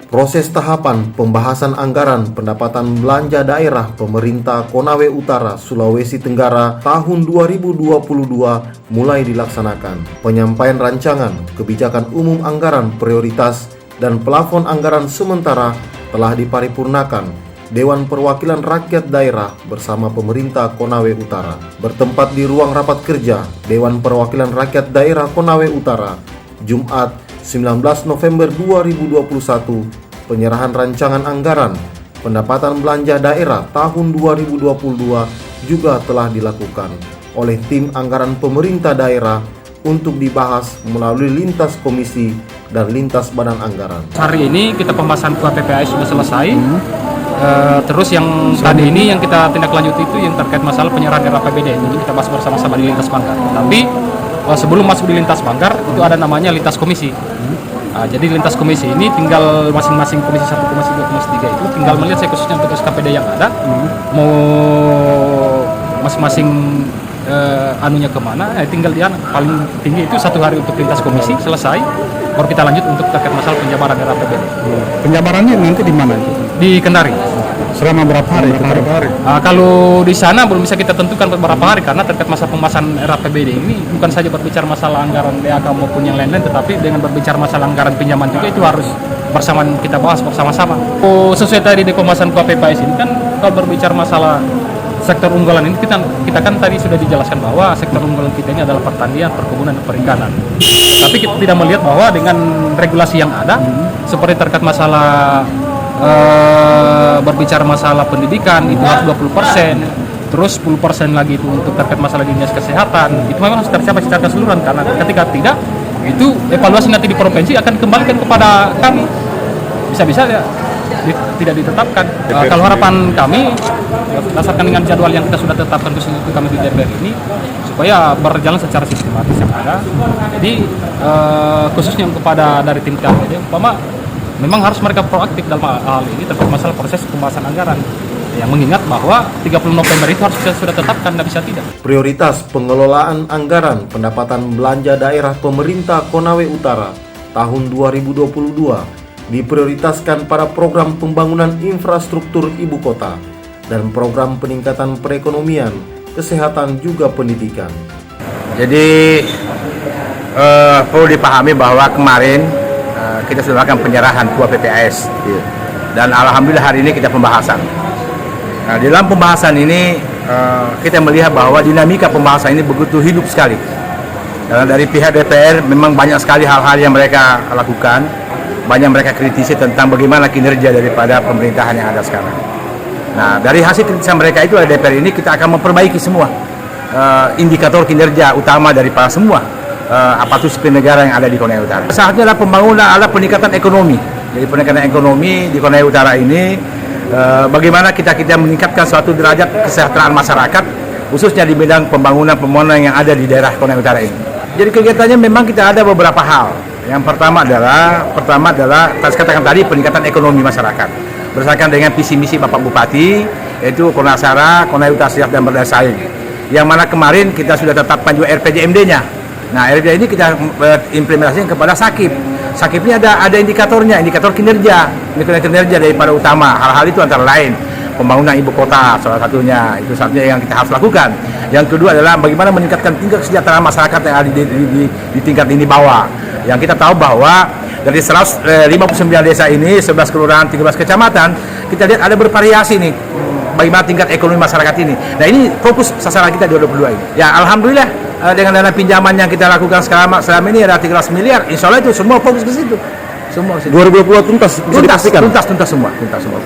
Proses tahapan pembahasan anggaran pendapatan belanja daerah pemerintah Konawe Utara, Sulawesi Tenggara tahun 2022 mulai dilaksanakan. Penyampaian rancangan kebijakan umum anggaran prioritas dan plafon anggaran sementara telah diparipurnakan Dewan Perwakilan Rakyat Daerah bersama pemerintah Konawe Utara. Bertempat di ruang rapat kerja Dewan Perwakilan Rakyat Daerah Konawe Utara, Jumat 19 November 2021, penyerahan rancangan anggaran pendapatan belanja daerah tahun 2022 juga telah dilakukan oleh tim anggaran pemerintah daerah untuk dibahas melalui lintas komisi dan lintas badan anggaran. Hari ini kita pembahasan KPPAS sudah selesai. Terus yang tadi ini yang kita tindak lanjut itu yang terkait masalah penyerahan RAPBD itu kita bahas bersama-sama di lintas banggar. Tapi sebelum masuk di lintas banggar itu ada namanya lintas komisi. Jadi lintas komisi ini tinggal masing-masing komisi 1, komisi 2, komisi 3 itu tinggal melihat saya khususnya untuk SKPD yang ada mau masing-masing anunya kemana, tinggal dia paling tinggi itu 1 hari untuk lintas komisi selesai, baru kita lanjut untuk terkait masalah penjabaran RAPBD. Penjabarannya nanti di mana itu? Di Kendari. Selama berapa hari? Kalau di sana belum bisa kita tentukan beberapa hari karena terkait masalah pembahasan RAPBD ini bukan saja berbicara masalah anggaran DAK maupun yang lain-lain, tetapi dengan berbicara masalah anggaran pinjaman juga itu harus bersamaan kita bahas bersama-sama. Sesuai tadi di pembahasan KPPAS ini kan kalau berbicara masalah sektor unggulan ini kita kan tadi sudah dijelaskan bahwa sektor unggulan kita ini adalah pertanian, perkebunan, dan perikanan. Tapi kita tidak melihat bahwa dengan regulasi yang ada seperti terkait masalah berbicara masalah pendidikan itu harus 20%, terus 10% lagi itu untuk terkait masalah dinas kesehatan itu memang harus tercapai secara keseluruhan, karena ketika tidak itu evaluasi nanti di provinsi akan kembalikan kepada kami, bisa-bisa ya tidak ditetapkan. Kalau harapan kami berdasarkan dengan jadwal yang kita sudah tetapkan khususnya untuk kami di DPR ini supaya berjalan secara sistematis yang ada. Jadi khususnya kepada dari tim kami, umpama memang harus mereka proaktif dalam hal ini terkait masalah proses pembahasan anggaran. Yang mengingat bahwa 30 November itu harus sudah tetapkan, tidak bisa tidak. Prioritas pengelolaan anggaran pendapatan belanja daerah pemerintah Konawe Utara tahun 2022 diprioritaskan pada program pembangunan infrastruktur ibu kota dan program peningkatan perekonomian, kesehatan juga pendidikan. Jadi perlu dipahami bahwa kemarin kita sudah melakukan penyerahan KPPAS dan alhamdulillah hari ini kita pembahasan. Nah, di dalam pembahasan ini kita melihat bahwa dinamika pembahasan ini begitu hidup sekali. Dan dari pihak DPR memang banyak sekali hal-hal yang mereka lakukan, banyak mereka kritisi tentang bagaimana kinerja daripada pemerintahan yang ada sekarang. Nah, dari hasil kritisan mereka itu oleh DPR ini kita akan memperbaiki semua indikator kinerja utama daripada semua aparatur sipil negara yang ada di Konawe Utara. Saatnya adalah pembangunan, adalah peningkatan ekonomi. Jadi peningkatan ekonomi di Konawe Utara ini bagaimana kita meningkatkan suatu derajat kesejahteraan masyarakat, khususnya di bidang pembangunan yang ada di daerah Konawe Utara ini. Jadi kegiatannya memang kita ada beberapa hal. Yang pertama adalah saya katakan tadi peningkatan ekonomi masyarakat. Berdasarkan dengan visi misi Bapak Bupati, yaitu Konasara, Konawe Utara Siap dan Berdaya Saing. Yang mana kemarin kita sudah tetapkan juga RPJMD-nya. Nah, RPJMD ini kita implementasikan kepada Sakip. Sakip ini ada indikatornya, indikator kinerja daripada utama. Hal-hal itu antara lain pembangunan ibu kota salah satunya, itu satunya yang kita harus lakukan. Yang kedua adalah bagaimana meningkatkan tingkat kesejahteraan masyarakat yang ada di tingkat ini bawah. Yang kita tahu bahwa dari 159 desa ini, 11 kelurahan, 13 kecamatan, kita lihat ada bervariasi nih bagaimana tingkat ekonomi masyarakat ini. Nah, ini fokus sasaran kita 2022 ini. Ya, alhamdulillah dengan dana pinjaman yang kita lakukan selama ini ada 13 miliar. Insya Allah itu semua fokus ke situ. Semua ke situ. 2020 tuntas, bisa dipastikan? Tuntas semua.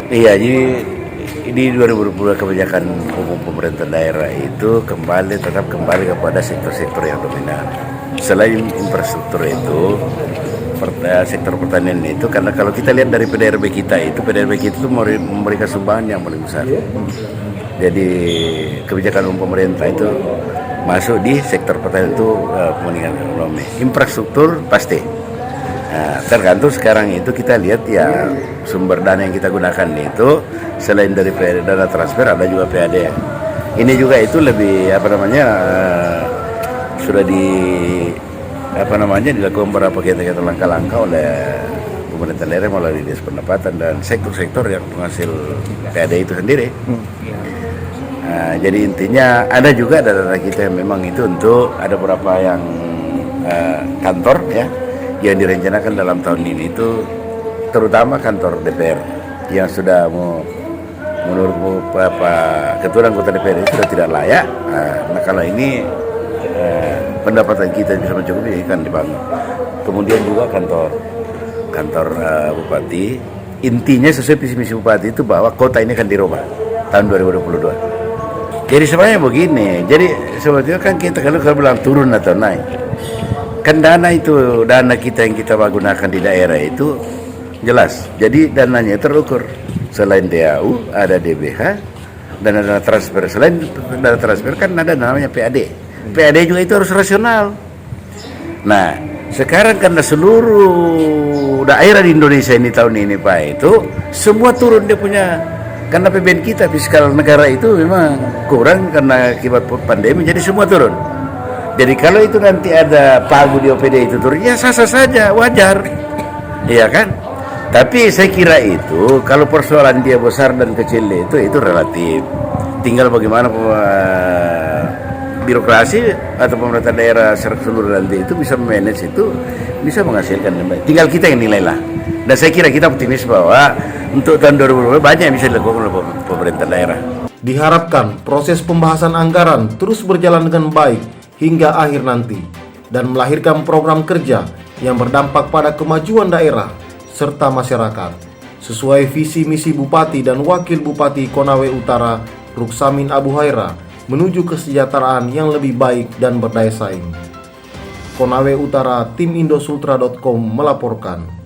Iya, jadi di 2020 kebijakan umum pemerintah daerah itu tetap kembali kepada sektor-sektor yang dominan. Selain infrastruktur itu, sektor pertanian itu, karena kalau kita lihat dari PDRB kita itu memberikan sumbangan yang paling besar. Jadi kebijakan umum pemerintah itu masuk di sektor pertanian itu peningkatan ekonomi. Infrastruktur pasti. Nah, tergantung sekarang itu kita lihat ya sumber dana yang kita gunakan itu selain dari dana transfer ada juga PAD. Ini juga itu lebih sudah dilakukan beberapa kegiatan langkah-langkah oleh pemerintah daerah melalui dinas pendapatan dan sektor-sektor yang penghasil PAD itu sendiri. Nah, jadi intinya ada juga dana kita yang memang itu untuk ada beberapa yang kantor ya yang direncanakan dalam tahun ini itu, terutama kantor DPR yang sudah menurut ketua anggota DPR itu sudah tidak layak. Nah kalau ini pendapatan kita bisa mencukupi kan dibangun. Kemudian juga kantor bupati, intinya sesuai visi misi bupati itu bahwa kota ini akan dirubah tahun 2022. Jadi sebenarnya begini, jadi sebetulnya kan kita kalau bilang turun atau naik, kan dana kita yang kita gunakan di daerah itu jelas. Jadi dananya terukur. Selain DAU ada DBH dan ada transfer. Selain dana transfer kan ada namanya PAD. PAD juga itu harus rasional. Nah sekarang karena seluruh daerah di Indonesia ini tahun ini Pak itu semua turun dia punya. Karena PBN kita fiskal negara itu memang kurang karena akibat pandemi, jadi semua turun. Jadi kalau itu nanti ada pagu di OPD itu turun, ya sah-sah saja, wajar, iya kan? Tapi saya kira itu kalau persoalan dia besar dan kecil itu relatif. Tinggal bagaimana birokrasi atau pemerintah daerah secara keseluruhan nanti itu bisa manage itu, bisa menghasilkan yang baik. Tinggal kita yang nilai lah. Dan saya kira kita optimis bahwa untuk tahun 2020 banyak yang bisa dilakukan oleh pemerintah daerah. Diharapkan proses pembahasan anggaran terus berjalan dengan baik hingga akhir nanti dan melahirkan program kerja yang berdampak pada kemajuan daerah serta masyarakat sesuai visi misi Bupati dan Wakil Bupati Konawe Utara Ruksamin Abu Haira menuju kesejahteraan yang lebih baik dan berdaya saing. Konawe Utara, tim Indosultra.com melaporkan.